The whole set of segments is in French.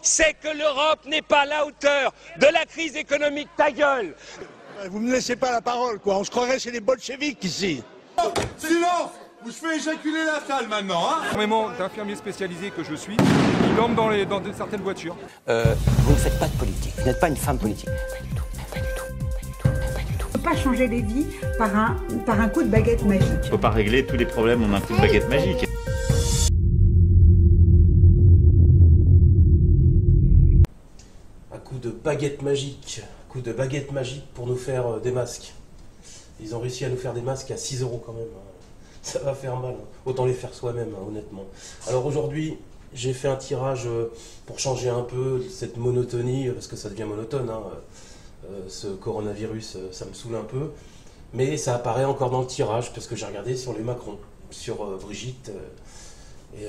c'est que l'Europe n'est pas à la hauteur de la crise économique. Ta gueule! Vous ne me laissez pas la parole, quoi. On se croirait chez les bolcheviks ici. Silence! Je fais éjaculer la salle maintenant, hein? Énormément d'infirmiers spécialisés que je suis, qui dorment dans certaines voitures. Vous ne faites pas de politique, vous n'êtes pas une femme politique. Pas du tout, pas du tout, pas du tout, pas du tout. On ne peut pas changer les vies par un coup de baguette magique. On ne peut pas régler tous les problèmes en un coup de baguette magique. Un coup de baguette magique pour nous faire des masques. Ils ont réussi à nous faire des masques à 6 € quand même. Ça va faire mal. Autant les faire soi-même, honnêtement. Alors aujourd'hui, j'ai fait un tirage pour changer un peu cette monotonie, parce que ça devient monotone. Ce coronavirus, ça me saoule un peu. Mais ça apparaît encore dans le tirage, parce que j'ai regardé sur les Macron, sur Brigitte et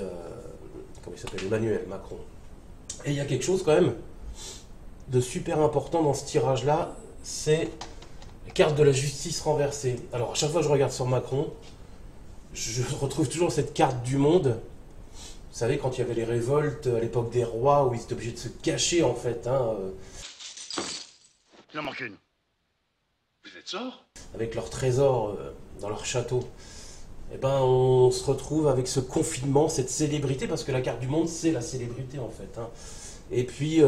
comment il s'appelle, Emmanuel Macron. Et il y a quelque chose quand même de super important dans ce tirage-là, c'est la carte de la justice renversée. Alors à chaque fois que je regarde sur Macron, je retrouve toujours cette carte du monde. Vous savez, quand il y avait les révoltes à l'époque des rois, où ils étaient obligés de se cacher en fait. Il en manque une. Vous êtes sort? Avec leurs trésors dans leur château. Et ben on se retrouve avec ce confinement, cette célébrité, parce que la carte du monde c'est la célébrité en fait. Et puis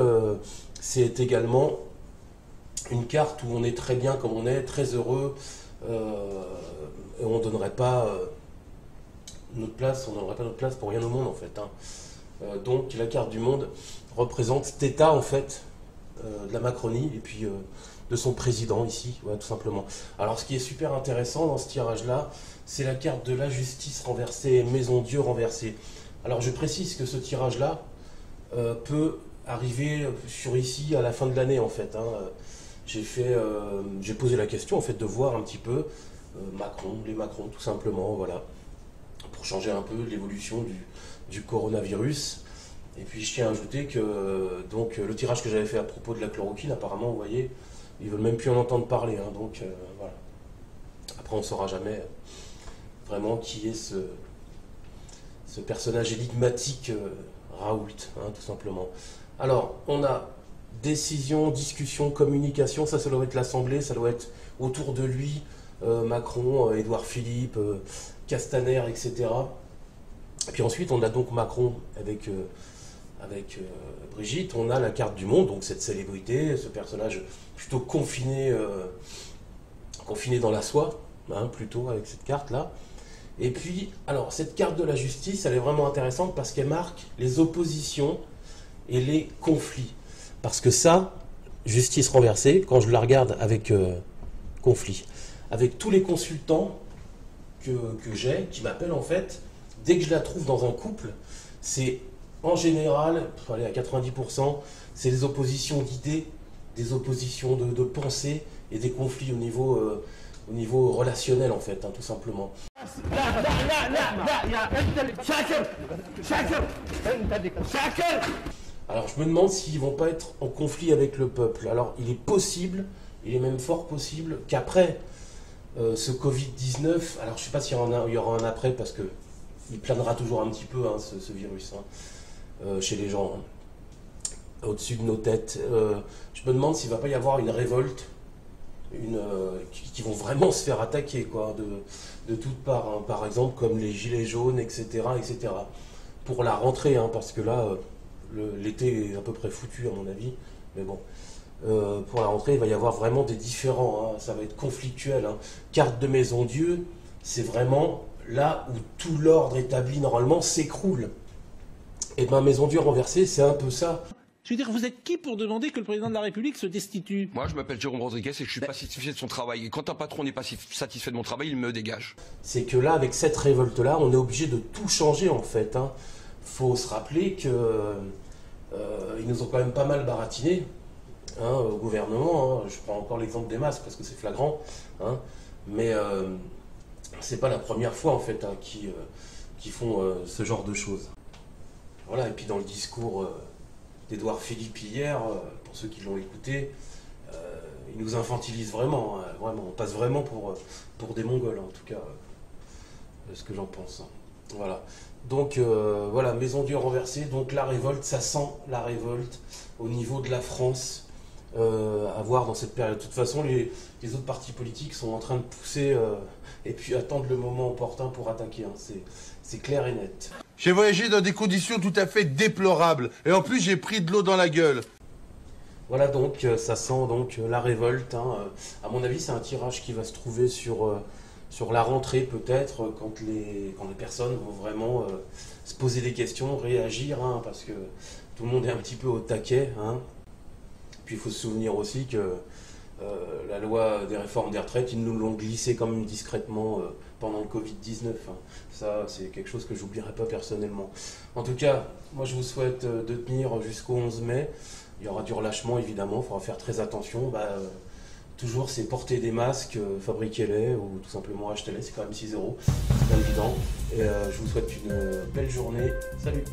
c'est également une carte où on est très bien comme on est, très heureux, et on ne donnerait pas notre place, pour rien au monde en fait. Donc la carte du monde représente cet état en fait de la Macronie et puis de son président ici, ouais, tout simplement. Alors ce qui est super intéressant dans ce tirage-là, c'est la carte de la justice renversée, Maison Dieu renversée. Alors je précise que ce tirage-là peut arriver sur ici à la fin de l'année en fait. J'ai posé la question en fait de voir un petit peu les Macron tout simplement, voilà, pour changer un peu l'évolution du coronavirus. Et puis je tiens à ajouter que donc le tirage que j'avais fait à propos de la chloroquine, apparemment vous voyez, ils veulent même plus en entendre parler, donc voilà. Après on ne saura jamais vraiment qui est ce personnage énigmatique Raoult, tout simplement. Alors on a décision, discussion, communication, ça doit être l'Assemblée, ça doit être autour de lui, Macron, Édouard Philippe, Castaner, etc. Et puis ensuite on a donc Macron avec Brigitte, on a la carte du monde, donc cette célébrité, ce personnage plutôt confiné dans la soie, plutôt avec cette carte-là. Et puis, alors cette carte de la justice, elle est vraiment intéressante parce qu'elle marque les oppositions et les conflits. Parce que ça, justice renversée, quand je la regarde avec conflit, avec tous les consultants que j'ai, qui m'appellent en fait, dès que je la trouve dans un couple, c'est en général, à 90%, c'est des oppositions d'idées, des oppositions de pensée et des conflits au niveau relationnel en fait, tout simplement. Alors je me demande s'ils ne vont pas être en conflit avec le peuple. Alors il est possible, il est même fort possible qu'après ce Covid-19, alors je ne sais pas s'il y aura un après parce qu'il planera toujours un petit peu ce virus chez les gens, au-dessus de nos têtes. Je me demande s'il ne va pas y avoir une révolte, qui vont vraiment se faire attaquer quoi, de toutes parts, par exemple comme les gilets jaunes, etc. etc. pour la rentrée, parce que là... l'été est à peu près foutu à mon avis, mais bon, pour la rentrée il va y avoir vraiment des différends, ça va être conflictuel. Carte de Maison Dieu, c'est vraiment là où tout l'ordre établi normalement s'écroule. Et bien Maison Dieu renversée, c'est un peu ça. Je veux dire, vous êtes qui pour demander que le président de la République se destitue? Moi, je m'appelle Jérôme Rodriguez et je suis pas satisfait de son travail. Et quand un patron n'est pas satisfait de mon travail, il me dégage. C'est que là, avec cette révolte-là, on est obligé de tout changer en fait. Faut se rappeler que ils nous ont quand même pas mal baratiné au gouvernement. Je prends encore l'exemple des masques parce que c'est flagrant. Mais c'est pas la première fois en fait qui font ce genre de choses. Voilà. Et puis dans le discours d'Édouard Philippe hier, pour ceux qui l'ont écouté, il nous infantilise vraiment, vraiment. On passe vraiment pour des Mongols, en tout cas, ce que j'en pense. Voilà. Donc voilà, maison Dieu renversée, donc la révolte, ça sent la révolte au niveau de la France à voir dans cette période. De toute façon, les autres partis politiques sont en train de pousser et puis attendre le moment opportun pour attaquer, hein. C'est clair et net. J'ai voyagé dans des conditions tout à fait déplorables. Et en plus, j'ai pris de l'eau dans la gueule. Voilà donc, ça sent donc la révolte, hein. À mon avis, c'est un tirage qui va se trouver sur la rentrée peut-être, quand les personnes vont vraiment se poser des questions, réagir, hein, parce que tout le monde est un petit peu au taquet, hein. Puis il faut se souvenir aussi que la loi des réformes des retraites, ils nous l'ont glissé quand même discrètement pendant le Covid-19. Hein. Ça, c'est quelque chose que j'oublierai pas personnellement. En tout cas, moi je vous souhaite de tenir jusqu'au 11 mai. Il y aura du relâchement évidemment, il faudra faire très attention. Toujours, c'est porter des masques, fabriquez-les ou tout simplement achetez-les, c'est quand même 6 €, c'est pas évident. Et je vous souhaite une belle journée. Salut!